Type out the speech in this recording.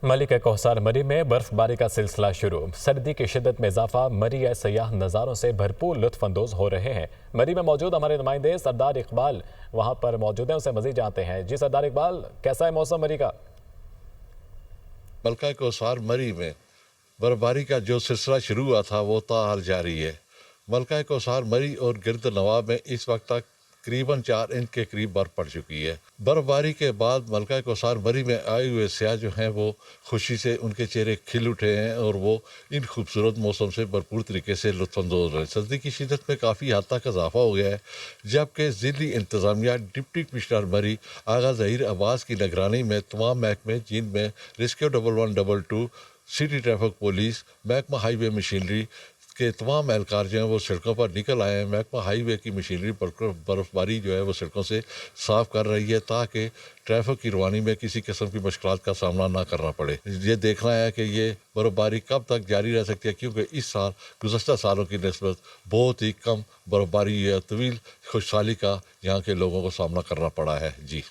ملکہ کوثر مری میں برف باری کا سلسلہ شروع۔ سردی کی شدت میں اضافہ، مری یا سیاح نظاروں سے بھرپور لطف اندوز ہو رہے ہیں۔ مری میں موجود ہمارے نمائندے سردار اقبال وہاں پر موجود ہیں، ان سے مزید جانتے ہیں۔ جی سردار اقبال، کیسا ہے موسم مری کا؟ ملکہ کوثر مری میں برفباری کا جو سلسلہ شروع ہوا تھا وہ تاحال جاری ہے۔ ملکہ کوثر مری اور گرد نواح میں اس وقت تک تقریباً 4 انچ کے قریب برف پڑ چکی ہے۔ برفباری کے بعد ملکہ کوثر مری میں آئے ہوئے سیاح جو ہیں وہ خوشی سے ان کے چہرے کھل اٹھے ہیں اور وہ ان خوبصورت موسم سے بھرپور طریقے سے لطف اندوز رہے ہیں۔ سردی کی شدت میں کافی حد تک اضافہ ہو گیا ہے، جبکہ ضلعی انتظامیہ ڈپٹی کمشنر مری آغا ظہیر عباس کی نگرانی میں تمام محکمے جن میں ریسکیو 1112، سٹی ٹریفک پولیس، محکمہ ہائی وے مشینری کے تمام اہلکار جو ہیں وہ سڑکوں پر نکل آئے ہیں۔ محکمہ ہائی وے کی مشینری برف باری جو ہے وہ سڑکوں سے صاف کر رہی ہے تاکہ ٹریفک کی روانی میں کسی قسم کی مشکلات کا سامنا نہ کرنا پڑے۔ یہ دیکھنا ہے کہ یہ برف باری کب تک جاری رہ سکتی ہے، کیونکہ اس سال گزشتہ سالوں کی نسبت بہت ہی کم برف باری یا طویل خشکسالی کا یہاں کے لوگوں کو سامنا کرنا پڑا ہے۔ جی